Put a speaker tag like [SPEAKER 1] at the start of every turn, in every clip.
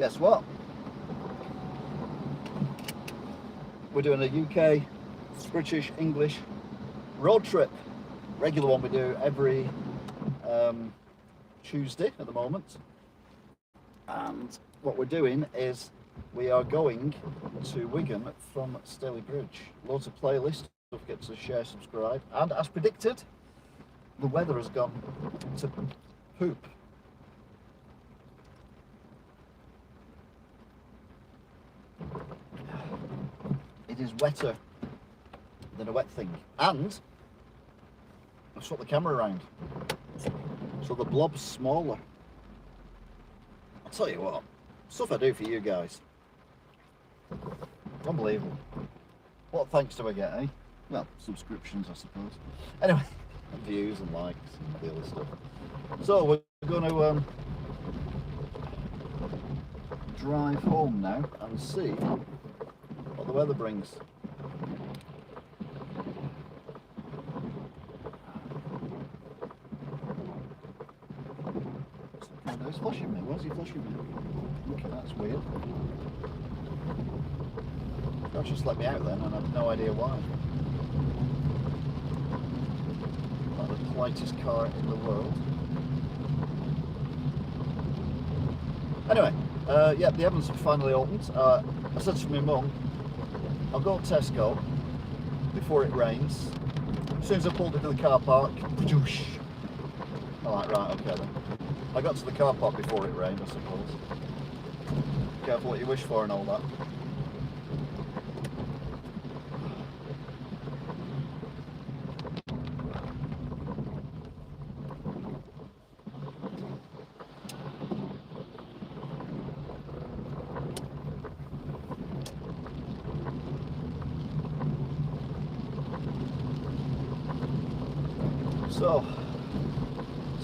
[SPEAKER 1] Guess what? We're doing a UK, British, English road trip. Regular one we do every Tuesday at the moment. And what we're doing is we are going to Wigan from Staley Bridge. Loads of playlists, don't forget to share, subscribe. And as predicted, the weather has gone to poop. It is wetter than a wet thing. And I've swapped the camera around, so the blob's smaller. I'll tell you what, stuff I do for you guys. Unbelievable. What thanks do I get, eh? Well, subscriptions, I suppose. Anyway, and views and likes and the other stuff. So we're going to drive home now and see what the weather brings. He's flashing me. Why is he flashing me? Okay, that's weird. He'll just let me out then, and I've no idea why. Not the politest car in the world. Anyway, yeah, the Evans have finally opened. I said to my mum, I'll go to Tesco before it rains. As soon as I pulled into the car park, whoosh. I'm like, right, okay then. I got to the car park before it rained, I suppose. Careful what you wish for and all that. So,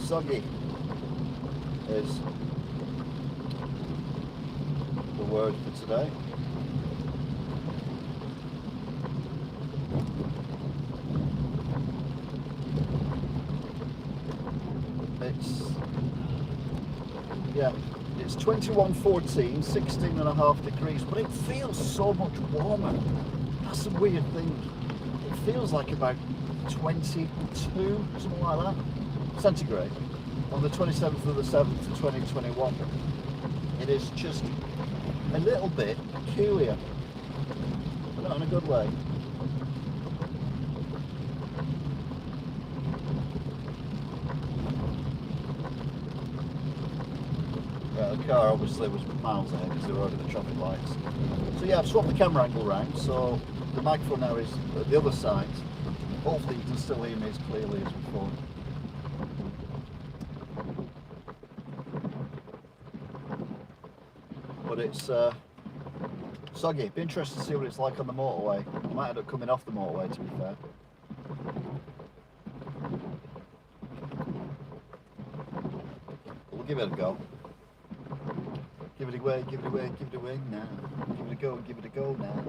[SPEAKER 1] soggy is the word for today. It's 21:14, 16.5 degrees, but it feels so much warmer. That's the weird thing. It feels like about 22, something like that, centigrade, on the 27th of the 7th, 2021. It is just a little bit peculiar, but not in a good way. Yeah, the car obviously was miles ahead because they were over the traffic lights. So yeah, I've swapped the camera angle around, so the microphone now is at the other side. Hopefully you can still hear me as clearly as before. But it's soggy. Be interested to see what it's like on the motorway. I might end up coming off the motorway, to be fair. But we'll give it a go. Give it away, give it away, give it away now. Give it a go now.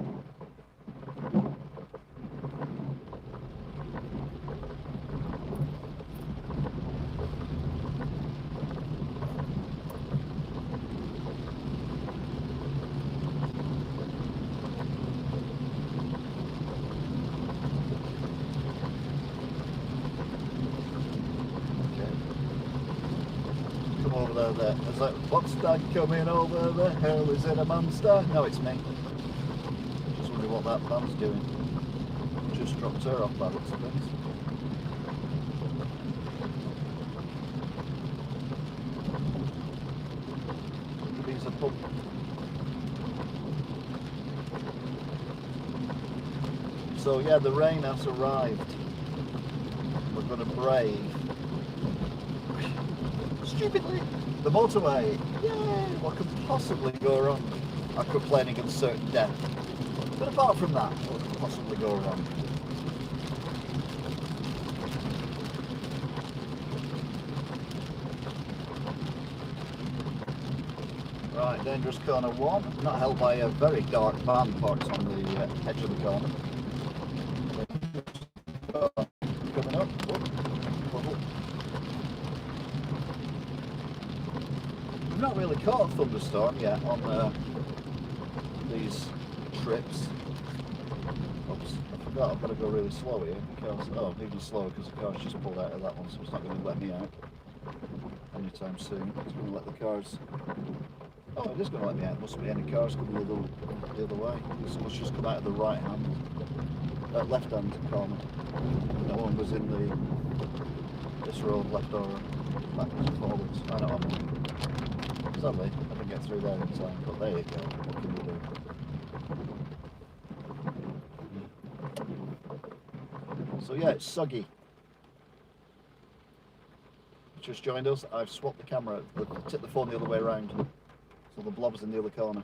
[SPEAKER 1] Over there. There's like, what's that coming over the hill? Is it a monster? No, it's me. Just wondering what that van's doing. Just dropped her off by the looks of things. These are pump. So yeah, the rain has arrived. We're going to brave. Stupidly, the motorway. Yay! What could possibly go wrong? I could plane against certain death. But apart from that, what could possibly go wrong? Right, dangerous corner one. Not held by a very dark van parked on the edge of the corner. Coming up. We've not really caught a thunderstorm, yeah, on these trips. Oops, I forgot, I've got to go really slow here because, oh, even slower because the car's just pulled out of that one, so it's not going to let me out anytime soon. It's going to let the cars, oh, it is going to let me out. There mustn't be any cars coming the other way. Someone's just come out of the right hand, left hand corner. No one was in this road, left or backwards and forwards. I know what I mean. Sadly, I didn't get through there in time, but there you go. What can you do? So yeah, it's Suggy. Just joined us. I've swapped the camera, tipped the phone the other way around, so the blob's in the other corner.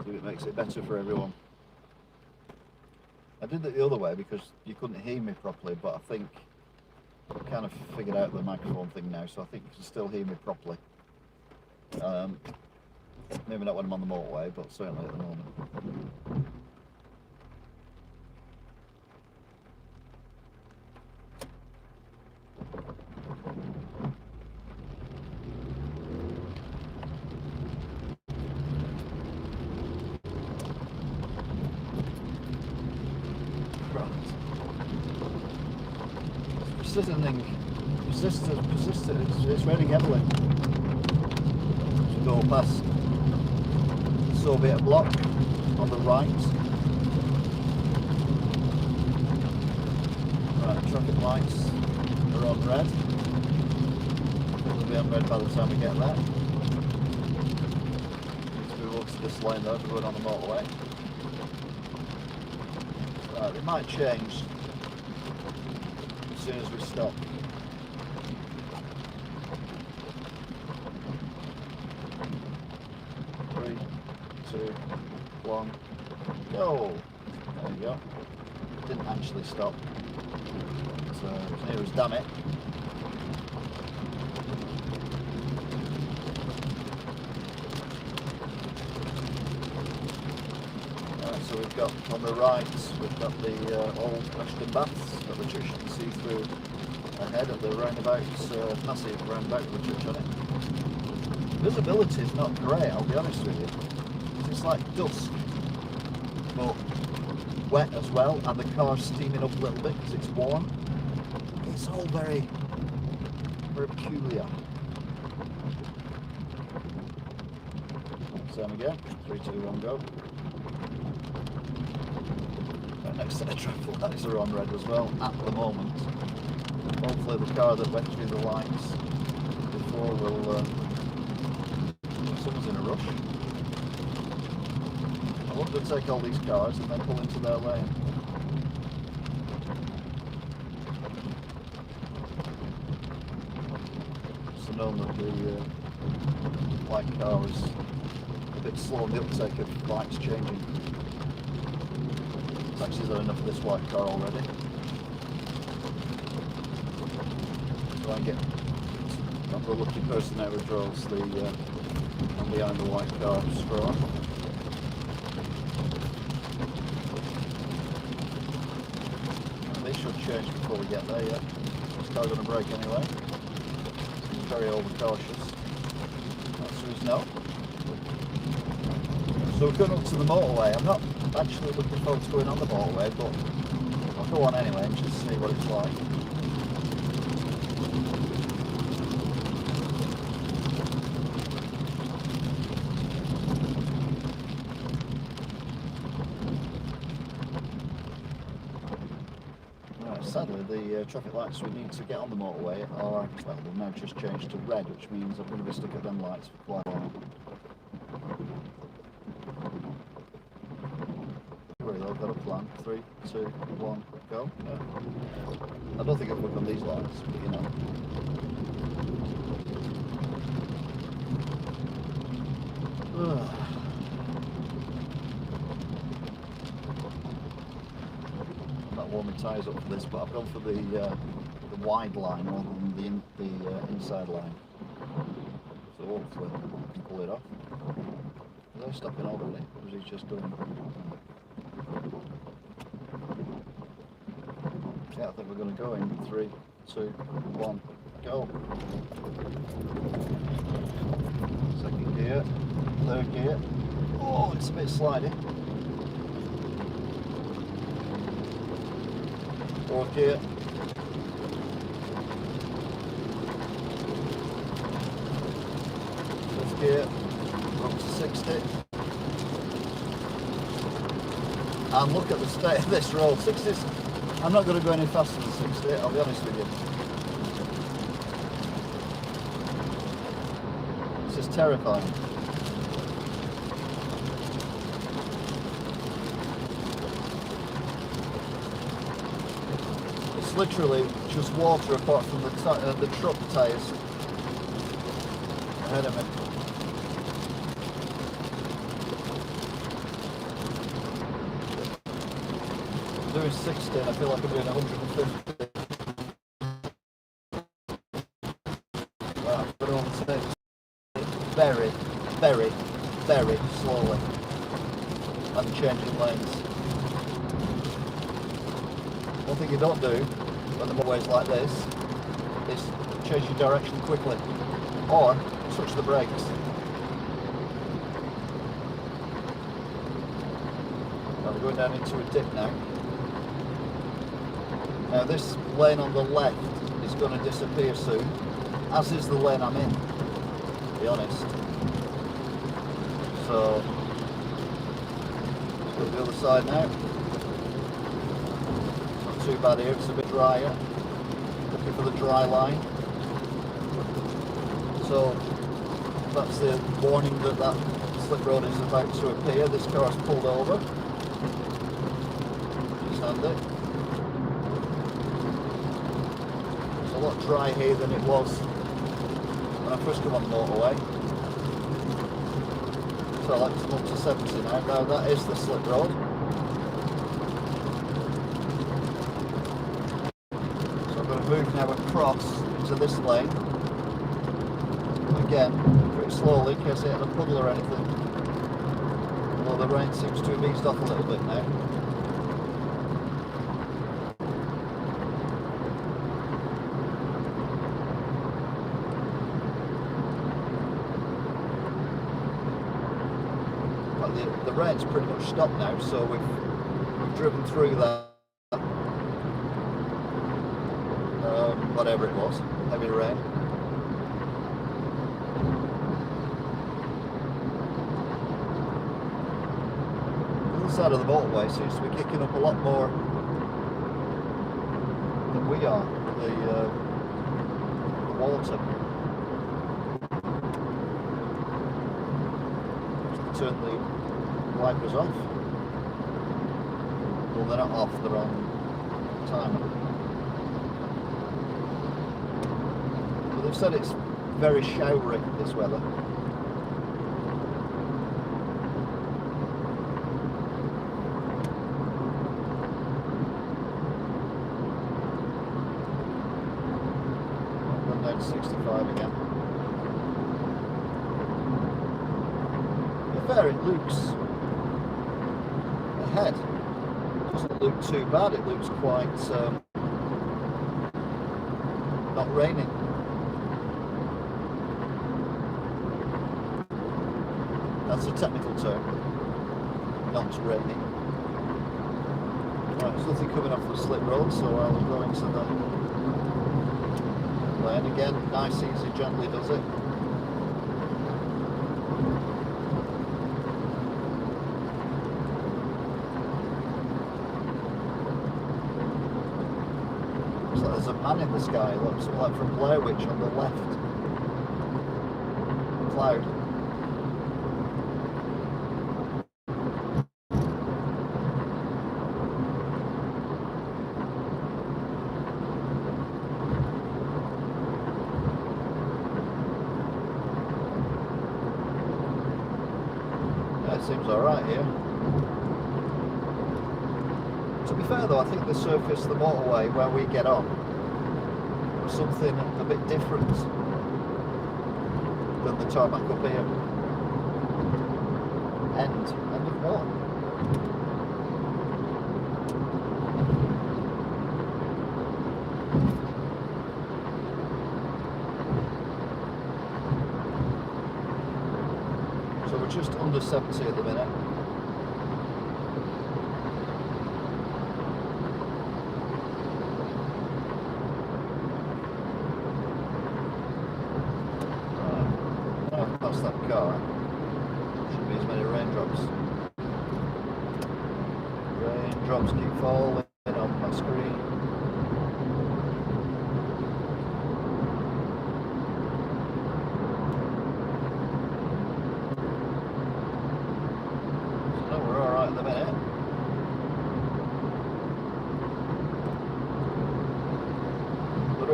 [SPEAKER 1] So it makes it better for everyone. I did it the other way because you couldn't hear me properly, but I think I've kind of figured out the microphone thing now, so I think you can still hear me properly. Maybe not when I'm on the motorway, but certainly at the moment. It's raining heavily. We go past the Soviet block on the right. Right, traffic lights are on red. They'll be on red by the time we get there. Need to move over to this lane though, if we're going on the motorway. Right, it might change as soon as we stop. 3, 2, 1, go! There you go. Didn't actually stop. So as near as damn it. Right, so we've got on the right, we've got the old Ashton Baths that the church you can see through ahead at the roundabout, massive roundabout with the church on it. Visibility is not great, I'll be honest with you. It's like dusk, but wet as well, and the car's steaming up a little bit because it's warm. It's all very, very peculiar. Same again. 3, 2, 1, go. Right next to the traffic lights are on red as well at the moment. Hopefully the car that went through the lights before will. Someone's in a rush. I want to take all these cars and then pull into their lane. So known that the white car is a bit slow on the uptake of lights changing. Taxis are enough of this white car already. Try and get not the lucky person now who draws the behind the white car straw. And they should change before we get there yet. This car's going to brake anyway. He's very overcautious. That's his no. So we're going up to the motorway. I'm not actually looking forward to going on the motorway, but I'll go on anyway and just see what it's like. Sadly, the traffic lights we need to get on the motorway are, well, they've now just changed to red, which means I'm going to be stuck at them lights for quite a while. I've got a plan. 3, 2, 1, go. Yeah. I don't think I'll work on these lights, but you know. Warm my tyres up for this, but I've gone for the wide line rather than the inside line. So hopefully I can pull it off. Are they stopping already? Or is he just doing? Yeah, I think we're going to go in 3, 2, 1, Go. Second gear, third gear. Oh, it's a bit slidey. Fourth gear. Fifth gear. Up to 60. And look at the state of this road. 60's, I'm not going to go any faster than 60, I'll be honest with you. This is terrifying. It's literally just water apart from the truck tyres ahead of me. I'm doing 60 and I feel like I'm doing 150. Right, I'm going to overtake very, very, very slowly. I'm changing lanes. One thing you don't do when the motorway's like this is change your direction quickly or touch the brakes. Now we're going down into a dip now. Now this lane on the left is going to disappear soon, as is the lane I'm in, to be honest. So, let's go to the other side now. Not too bad here, it's a bit drier. Looking for the dry line. So, that's the warning that that slip road is about to appear. This car's pulled over. Just handy. It's a lot drier here than it was when I first came on the motorway. So I like to come up to 70 now. Now that is the slip road. So I'm going to move now across into this lane. Again, pretty slowly in case I hit a puddle or anything. Although the rain seems to have eased off a little bit now. Well, the rain's pretty much stopped now, so we've driven through that. Whatever it was, heavy rain. Side of the motorway seems to be kicking up a lot more than we are, the water. Just turn the wipers off. Well, they're not off, they're on timer. But they've said it's very showery, this weather. Down to 65 again. To be fair, it looks ahead. It doesn't look too bad. It looks quite not raining. That's a technical term. Not raining. Right, there's nothing coming off the slip road, so I'll go into the lane again. Nice, easy, gently does it. Looks like there's a man in the sky. Looks like from Blair Witch on the left. Cloud. Seems alright here. To be fair though, I think the surface, the motorway where we get on, was something a bit different than the tarmac up here. End of what? So we're just under 70 at the minute. Right, now I've passed that car, shouldn't be as many raindrops. Raindrops keep falling on my screen.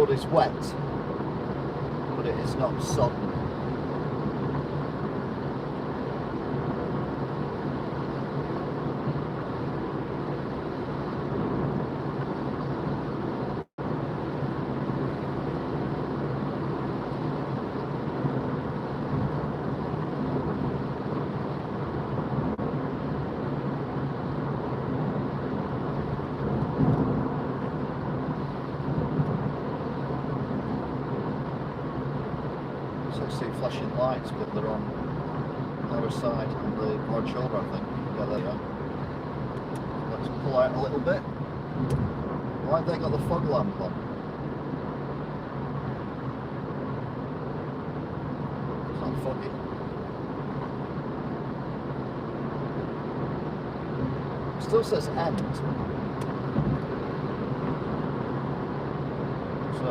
[SPEAKER 1] Is wet, but it is not sodden. So I see flashing lights, but they're on our side on the broad shoulder, I think. Yeah, there you are. Let's pull out a little bit. Why have they got the fog lamp on? It's not foggy. It still says end. So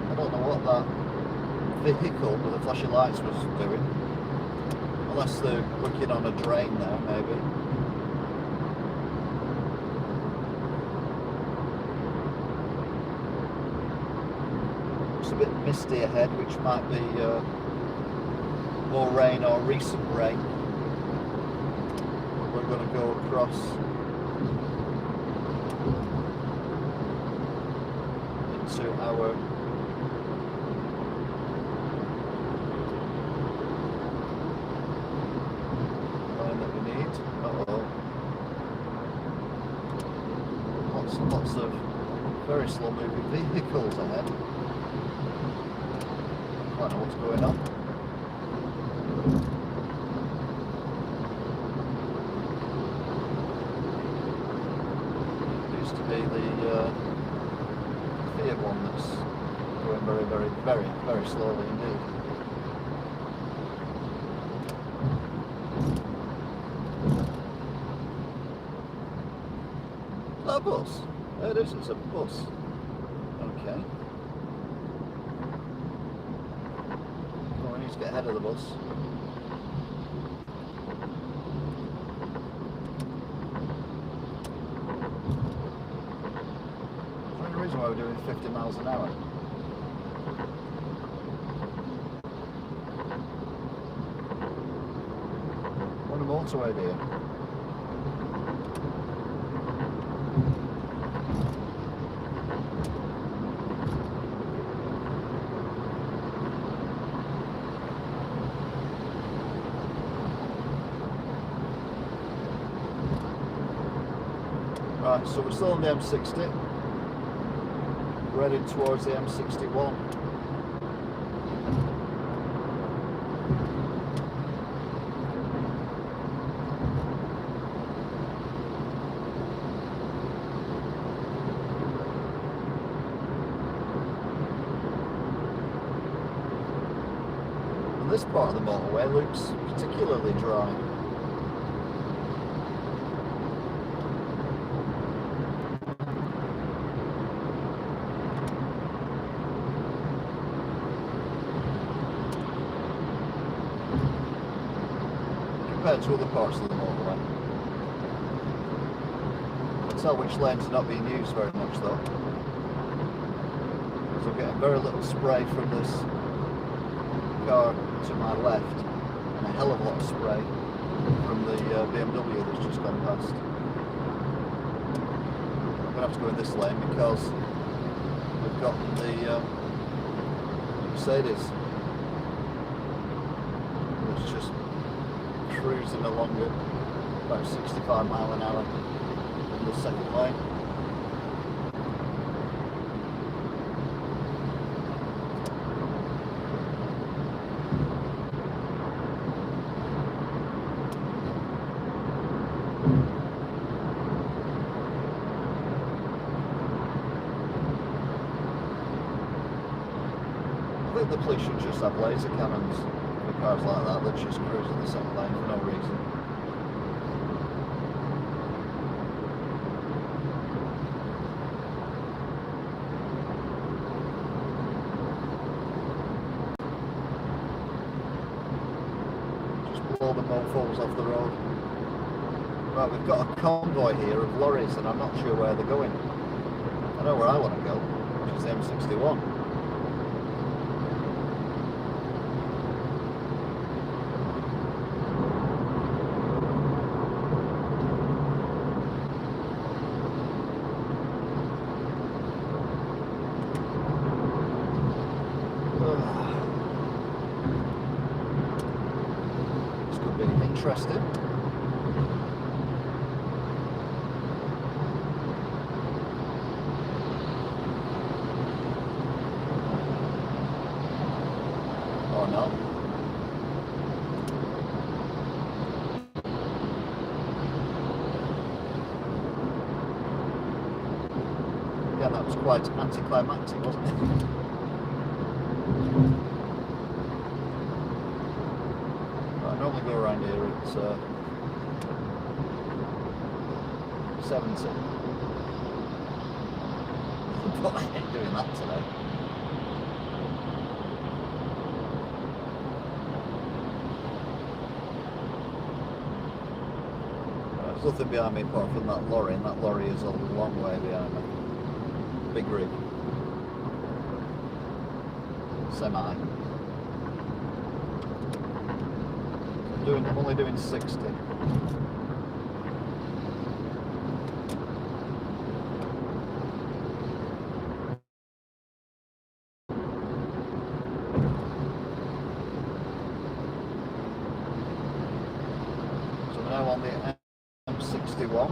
[SPEAKER 1] I don't know what that vehicle with the flashing lights was doing, unless they're looking on a drain now, maybe. It's a bit misty ahead, which might be more rain or recent rain. We're going to go across into our lots of very slow moving vehicles ahead. Don't quite know what's going on. It used to be the Fiat one that's going very slowly indeed. A bus. There it is, it's a bus. Okay. Well, we need to get ahead of the bus. Is there any reason why we're doing 50 miles an hour? We're on a motorway here. Right, so we're still on the M60, we're heading towards the M61. And this part of the motorway looks particularly dry. Compared to other parts of the motorway. I can tell which lanes are not being used very much though. So I'm getting very little spray from this car to my left and a hell of a lot of spray from the BMW that's just gone past. I'm going to have to go in this lane because we've got the Mercedes that's just cruising along at about 65 mile an hour in the second lane. think the police should just have laser cannons for cars like that that just cruise in the same lane for no reason. Just blow the mofos off the road. Right, we've got a convoy here of lorries and I'm not sure where they're going. I know where I want to go, which is the M61. This could be interesting. Or not. Yeah, that was quite anticlimactic, wasn't it? Right, I normally go around here at 70. But I ain't doing that today. There's nothing behind me apart from that lorry, and that lorry is a long way behind me. Big rig. Semi. I'm only doing 60. So now on the M61.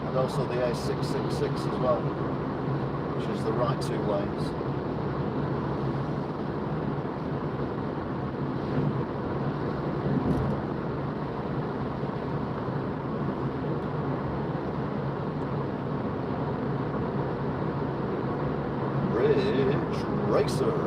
[SPEAKER 1] And also the A666 as well, which is the right two lanes. Ridge Racer.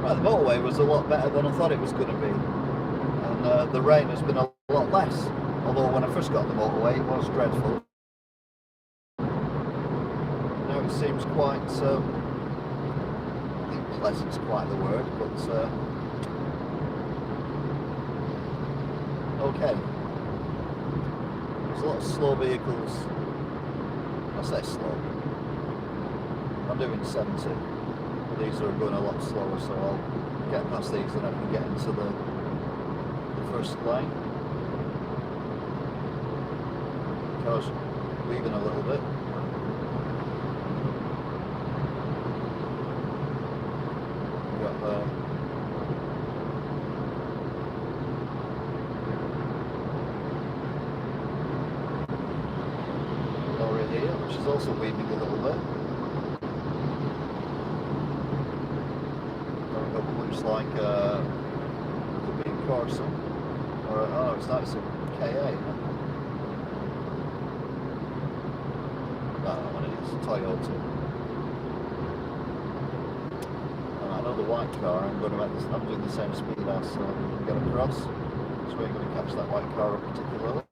[SPEAKER 1] Right, the motorway was a lot better than I thought it was going to be, and the rain has been a lot less, although when I first got on the motorway it was dreadful. Now it seems quite, I think pleasant's quite the word, but okay. There's a lot of slow vehicles. I say slow. I'm doing 70. These are going a lot slower, so I'll get past these and I can get into the first lane. Cars weaving a little bit. We've got lorry here, which is also weaving a little bit. Looks like could be a Corsa, or oh, it's not. It's a KA. No, what it is, Toyota. And I know the white car. I'm going to make this. I'm doing the same speed as so I can get across. So we're going to catch that white car up particularly.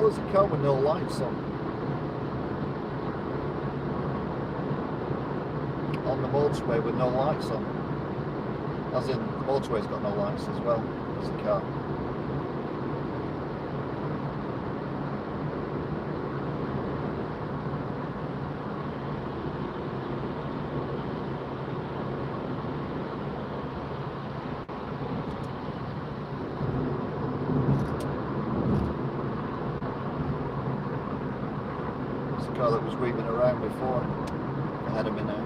[SPEAKER 1] Oh, there's a car with no lights on. on the motorway with no lights on. As in, the motorway's got no lights as well as the car. Car that was weaving around before ahead of me now.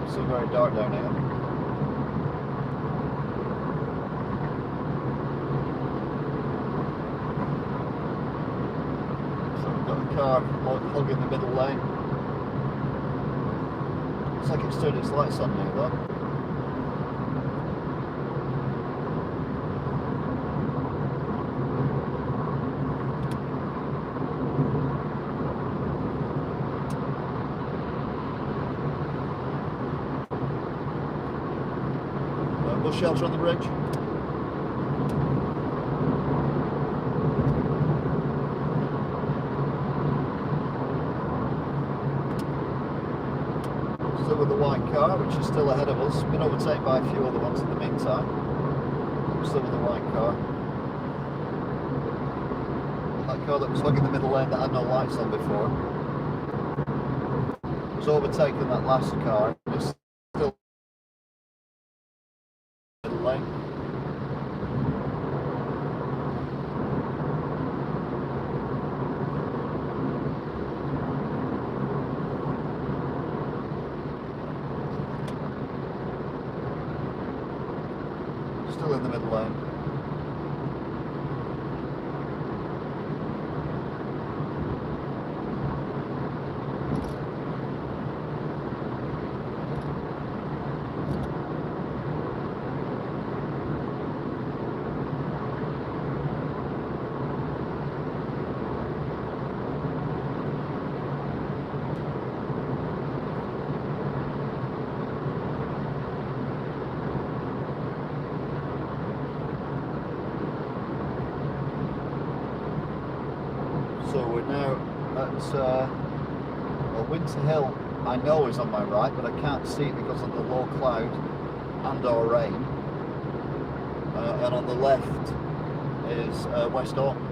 [SPEAKER 1] It's still very dark down here. So we've got a car hogging the middle lane. Looks like it's turned its lights on now though. Bus shelter on the bridge. Still with the white car, which is still ahead of us. Been overtaken by a few other ones in the meantime. Still with the white car. That car that was hogging the middle lane that had no lights on before was overtaking that last car. It's still middle lane. Still in the middle lane. So we're now at well, Winter Hill. I know is on my right, but I can't see it because of the low cloud and or rain. And on the left is West Orton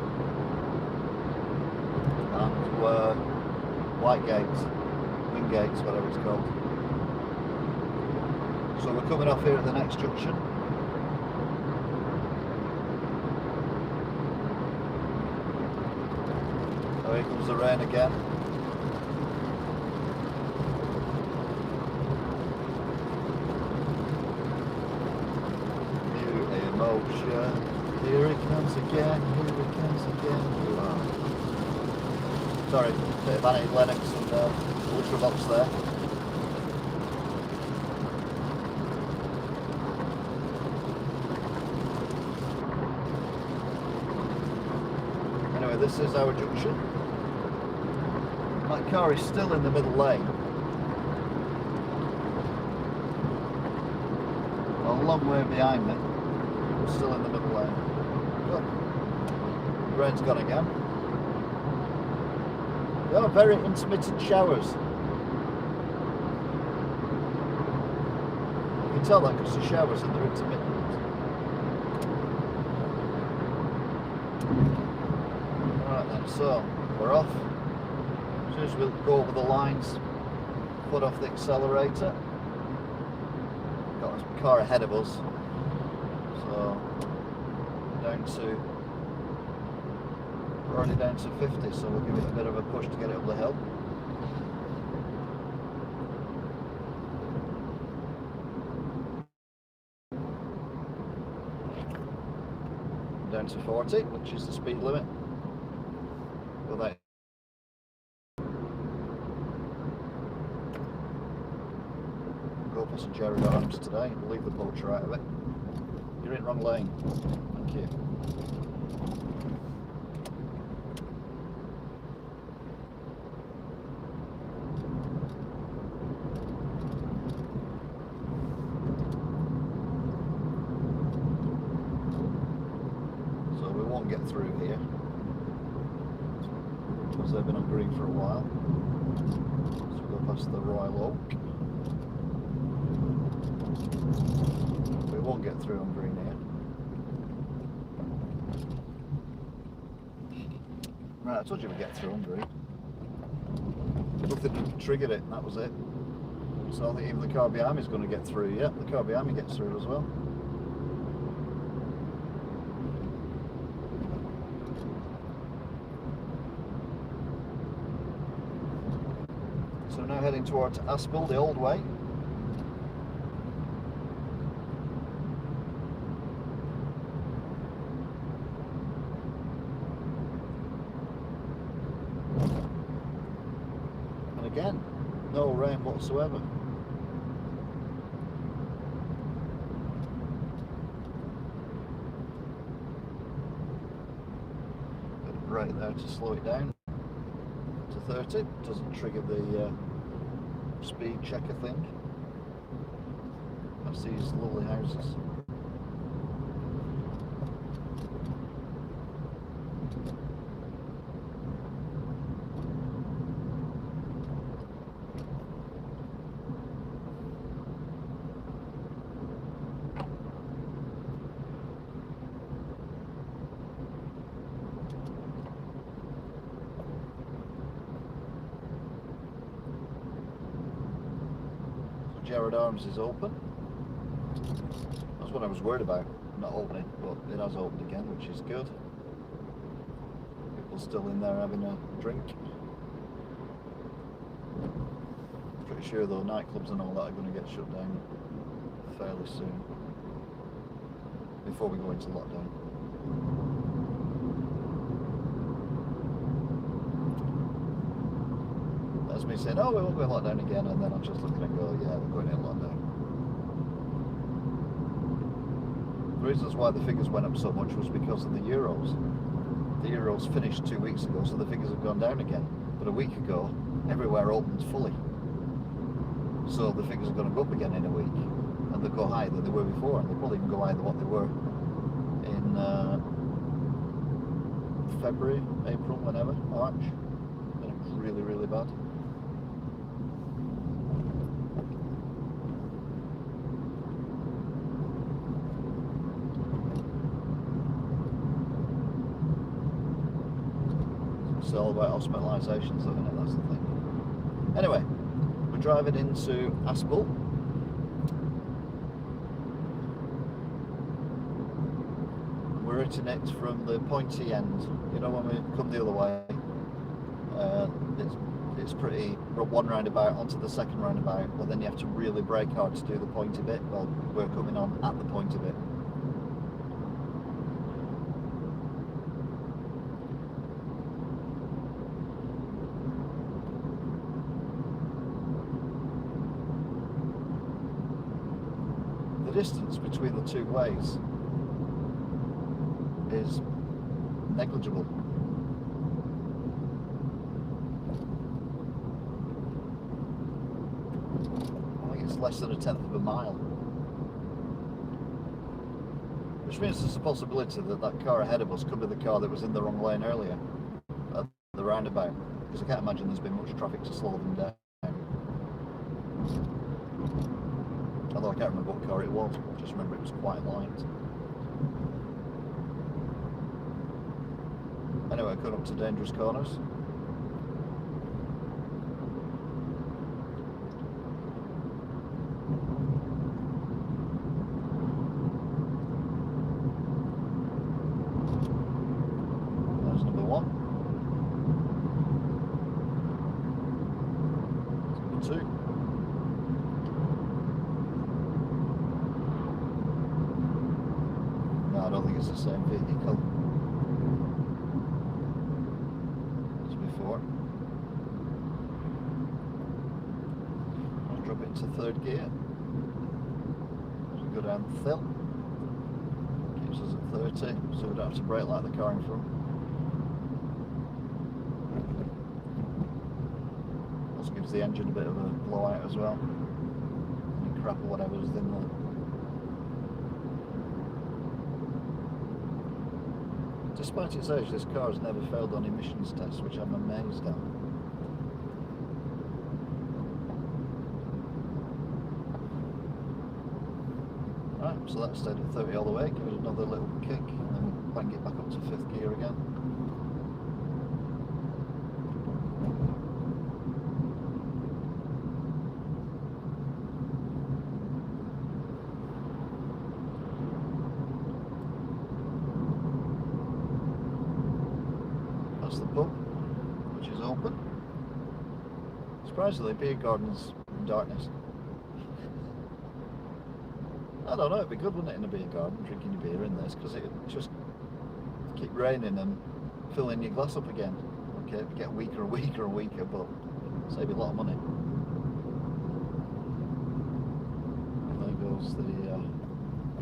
[SPEAKER 1] and Whitegate, Wingates, whatever it's called. So we're coming off here at the next junction. Here comes the rain again. New emotion. Here it comes again. Here it comes again. Oh. Sorry, bit of Annie Lennox and Ultravox there. Anyway, this is our junction. My car is still in the middle lane. A long way behind me. We're still in the middle lane. Good. The rain's gone again. There are very intermittent showers. You can tell that because the showers and they're intermittent. Alright then, so we're off. As soon as we go over the lines, put off the accelerator. Got a car ahead of us, so we're already down to 50, so we'll give it a bit of a push to get it up the hill. Down to 40, which is the speed limit. Well, that go for some Jerry Arms today, leave the poacher out of it. You're in wrong lane. Thank you. get through here because they've been on green for a while. So we'll go past the Royal Oak. We won't get through on green here. Right, I told you we'd get through on green. Nothing triggered it, and that was it. So I think even the car behind me is going to get through. Yeah, the car behind me gets through as well. So now heading towards Aspel, the old way. And again, no rain whatsoever. Right there to slow it down to 30. Doesn't trigger the speed checker thing. That's these lovely houses. Gerard Arms is open. That's what I was worried about, not opening, but it has opened again, which is good. People still in there having a drink. Pretty sure though nightclubs and all that are going to get shut down fairly soon, before we go into lockdown. That's me saying, oh, we won't go in lockdown again, and then I'm just looking and go, yeah, we're going in lockdown. The reasons why the figures went up so much was because of the Euros. The Euros finished 2 weeks ago, so the figures have gone down again. But a week ago, everywhere opened fully. So the figures are going to go up again in a week, and they'll go higher than they were before, and they'll probably even go higher than what they were in February, April, whenever, March. And it was really, really bad. It's all about hospitalisations, though, isn't it? That's the thing. Anyway, we're driving into Aspel. We're hitting it from the pointy end. You know, when we come the other way, it's pretty one roundabout onto the second roundabout, but then you have to really brake hard to do the pointy bit. Well, we're coming on at the pointy bit. The distance between the two ways is negligible. I think it's less than 1/10 of a mile, which means there's a possibility that that car ahead of us could be the car that was in the wrong lane earlier at the roundabout, because I can't imagine there's been much traffic to slow them down. Although I can't remember what car it was, I just remember it was quite light. Anyway, coming up to dangerous corners. There's number one. There's number two. No, I don't think it's the same vehicle. I'll drop it into third gear. As we go down the hill, keeps us at 30, so we don't have to brake like the car in front. Also gives the engine a bit of a blowout as well. Any crap or whatever is in there. despite its age, this car has never failed on emissions tests, which I'm amazed at. Right, so that stayed at 30 all the way, give it another little kick, and then bang it back up to 5th gear again. That's the pub, which is open. Surprisingly, beer gardens in darkness. I don't know, it'd be good, wouldn't it, in a beer garden, drinking your beer in this, because it'd just keep raining and filling your glass up again. Okay, it'd get weaker and weaker and weaker, but save you a lot of money. And there goes the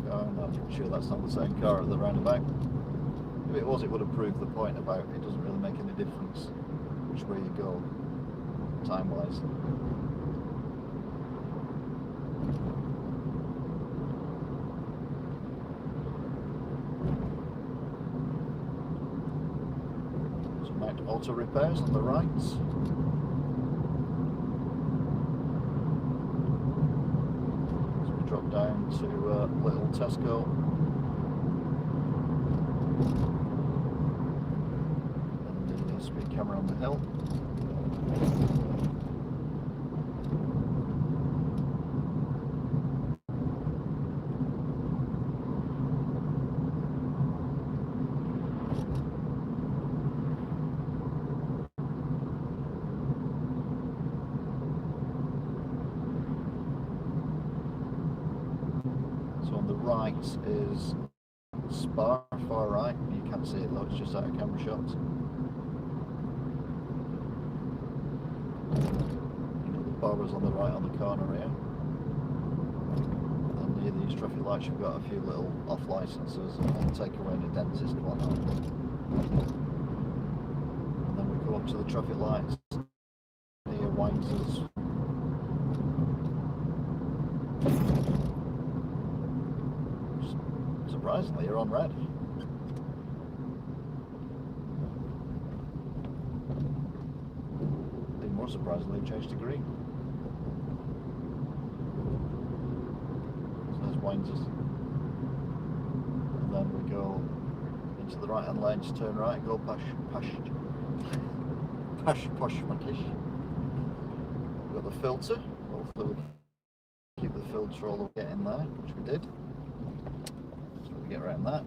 [SPEAKER 1] car, and I'm sure that's not the same car at the roundabout. If it was, it would have proved the point about it doesn't really make any difference which way you go, time-wise. Auto repairs on the right. So we drop down to little Tesco. And the speed camera on the hill. Right is Spar, far right. You can't see it though, it's just out of camera shots. The barber's on the right on the corner here. And near these traffic lights you've got a few little off licences and takeaway and a dentist and whatnot. And then we go up to the traffic lights near Wains's. Surprisingly, you're on red. Even more surprisingly, it changed to green. So there's Wains's. And then we go into the right hand lane to turn right and go Posh Makish. We've got the filter. Hopefully we keep the filter all the way in there, which we did. Get around that.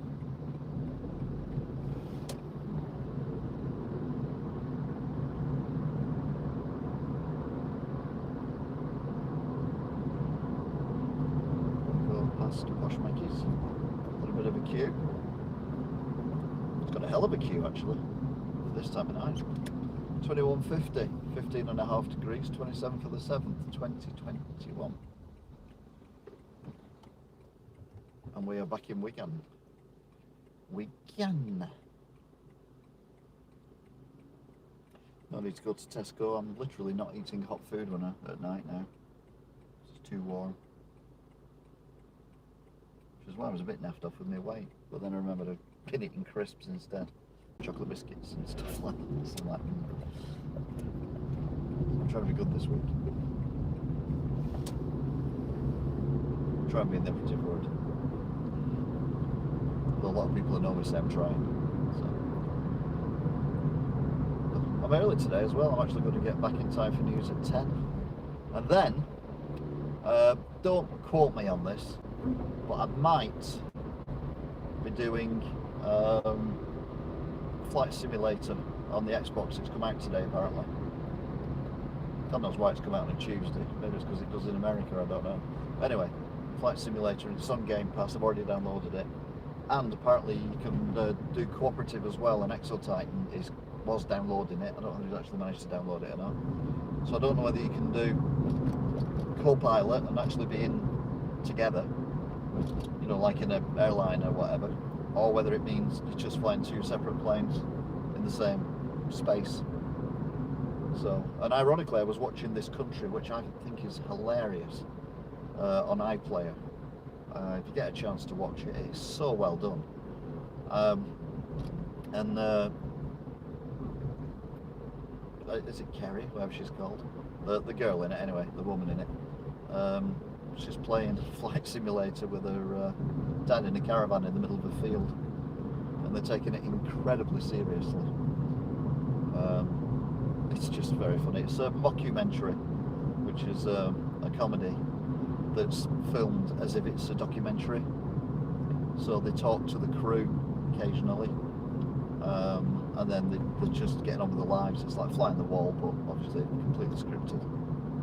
[SPEAKER 1] Go past Posh Mackey's. A little bit of a queue. It's got a hell of a queue actually for this time of night. 21:50, 15.5 degrees, 27th of the 7th, 2021. And we are back in Wigan. No need to go to Tesco. I'm literally not eating hot food at night now. It's too warm. Which is why I was a bit naffed off with my weight. But then I remembered I'd been eating crisps instead. Chocolate biscuits and stuff like that. So I'm trying to be good this week. Try and be in the operative word. A lot of people know me say I'm trying. So. I'm early today as well. I'm actually going to get back in time for news at 10. And then, don't quote me on this, but I might be doing Flight Simulator on the Xbox. It's come out today apparently. God knows why it's come out on a Tuesday. Maybe it's because it does in America, I don't know. Anyway, Flight Simulator, it's on Game Pass. I've already downloaded it. And apparently you can do cooperative as well, and Exotitan was downloading it. I don't know if he's actually managed to download it or not. So I don't know whether you can do co-pilot and actually be in together, you know, like in an airline or whatever, or whether it means you're just flying two separate planes in the same space. So, and ironically I was watching This Country, which I think is hilarious, on iPlayer. If you get a chance to watch it, it's so well done. and is it Kerry, whatever she's called, the girl in it anyway, the woman in it, she's playing Flight Simulator with her dad in a caravan in the middle of a field, and they're taking it incredibly seriously. It's just very funny. It's a mockumentary, which is a comedy that's filmed as if it's a documentary. So they talk to the crew occasionally, and then they're just getting on with their lives. It's like Fly on the Wall, but obviously completely scripted,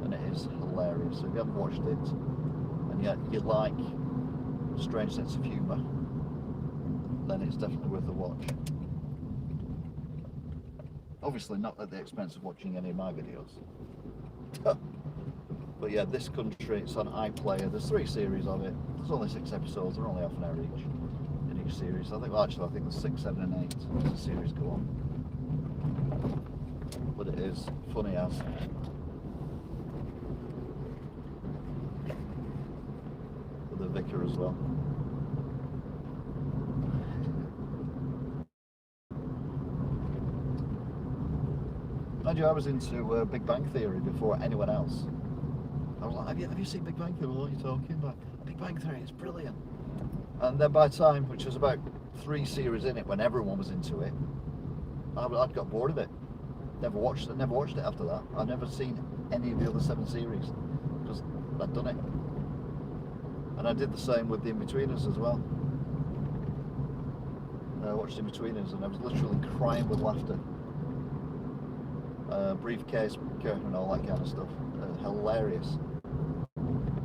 [SPEAKER 1] and it is hilarious. So if you haven't watched it, and yet you like a strange sense of humour, then it's definitely worth a watch. Obviously not at the expense of watching any of my videos. But yeah, This Country, it's on iPlayer. There's 3 series of it. There's only 6 episodes. They're only half an hour each in each series. I think, well, actually, I think there's 6, 7, and 8 as the series go on. But it is funny as. With the vicar as well. Mind you, I was into Big Bang Theory before anyone else. I was like, have you seen Big Bang Theory? What are you talking about? Big Bang Theory, it's brilliant. And then by the time, which was about 3 series in it, when everyone was into it, I'd got bored of it. Never watched it after that. I've never seen any of the other 7 series, because I'd done it. And I did the same with the In-Betweeners as well. I watched In-Betweeners and I was literally crying with laughter. Briefcase and all that kind of stuff. Hilarious.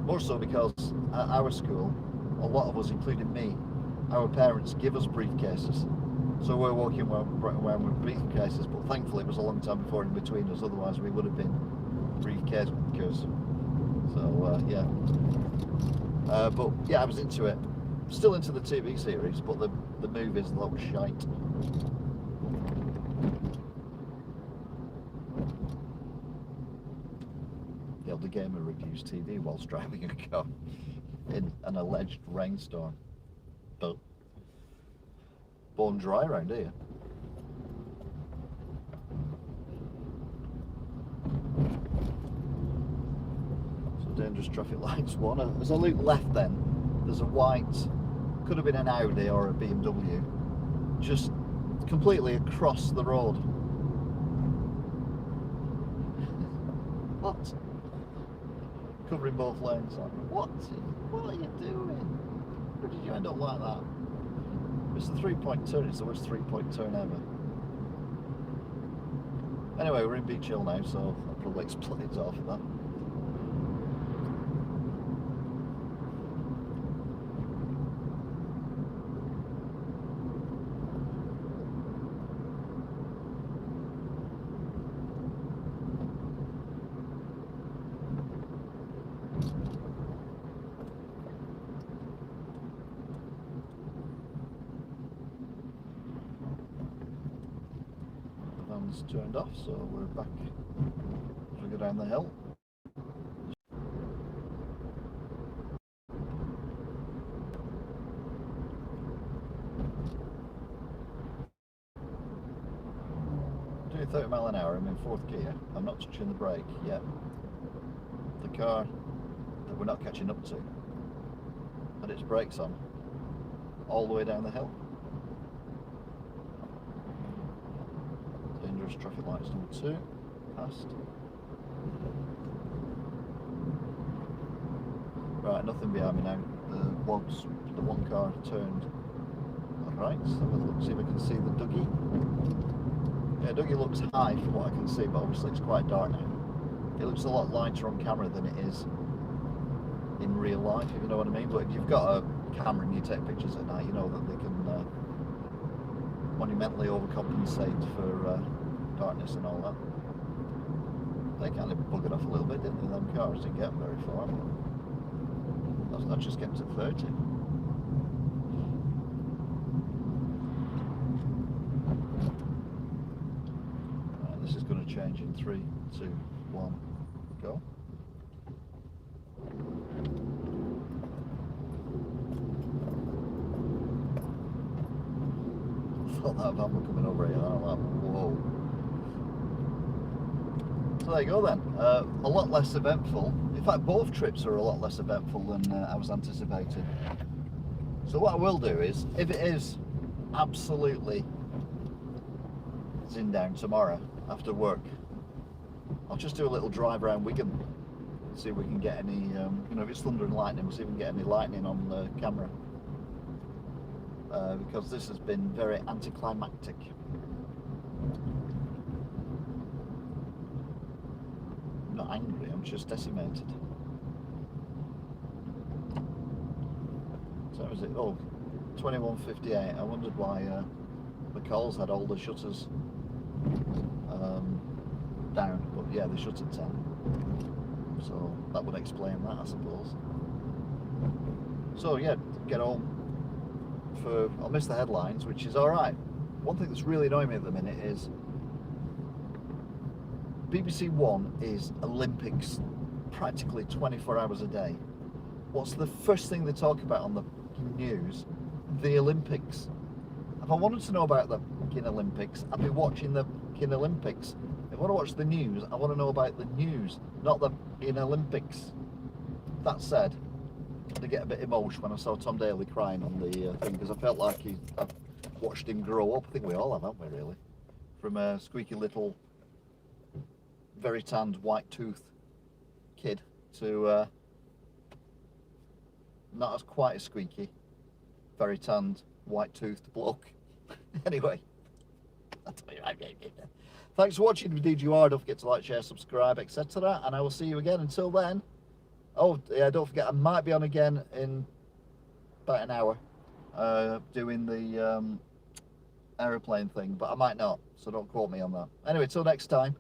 [SPEAKER 1] More so because at our school, a lot of us, including me, our parents give us briefcases. So we're walking around with briefcases, but thankfully it was a long time before In-Betweeners, otherwise we would have been briefcase makers. So yeah. But yeah, I was into it. Still into the TV series, but the movies, a lot of shite. The gamer reviews TV whilst driving a car in an alleged rainstorm. But bone dry around here. So dangerous traffic lights. One. As I look left, then there's a white, could have been an Audi or a BMW, just completely across the road. What? Covering both lanes. What are you doing? How did you end up like that? It's a 3-point turn. It's the worst 3-point turn ever. Anyway, we're in Beach Hill now, so I'll probably explain it off of that. Turned off, so we're back as we go down the hill. Doing 30 mile an hour, I'm in 4th gear. I'm not touching the brake yet. The car that we're not catching up to had its brakes on all the way down the hill. Traffic lights number 2, passed. Right, nothing behind me now. The one car turned right. So have a look, see if I can see the Dougie. Yeah, Dougie looks high from what I can see, but obviously it's quite dark now. It looks a lot lighter on camera than it is in real life, if you know what I mean. But if you've got a camera and you take pictures at night, you know that they can monumentally overcompensate for darkness and all that. They kind of buggered off a little bit, didn't they? Them cars didn't get very far. That's just getting to 30. Right, this is going to change in 3, 2, 1, go. thought that van were coming over here. I'm like, whoa. So there you go then. A lot less eventful. In fact, both trips are a lot less eventful than I was anticipating. So what I will do is, if it is absolutely zin down tomorrow after work, I'll just do a little drive around Wigan, see if we can get any, you know, if it's thunder and lightning, we'll see if we can get any lightning on the camera. Because this has been very anticlimactic. I'm not angry, I'm just decimated. So was it? Oh, 21:58. I wondered why the Coles had all the shutters down, but yeah, they shut at 10. So that would explain that, I suppose. So yeah, get home. I'll miss the headlines, which is alright. One thing that's really annoying me at the minute is BBC One is Olympics practically 24 hours a day. What's the first thing they talk about on the news? The Olympics. If I wanted to know about the Olympics, I'd be watching the Olympics. If I want to watch the news, I want to know about the news, not the Olympics. That said, I did get a bit emotional when I saw Tom Daley crying on the thing, because I felt like I've watched him grow up. I think we all have, haven't we, really? From a squeaky little, very tanned, white-toothed kid to not as quite as squeaky, very tanned, white-toothed bloke. Anyway, I'll tell you right. Thanks for watching. If indeed you are, don't forget to like, share, subscribe, etc. And I will see you again. Until then, oh yeah, don't forget, I might be on again in about an hour doing the aeroplane thing, but I might not, so don't quote me on that. Anyway, till next time.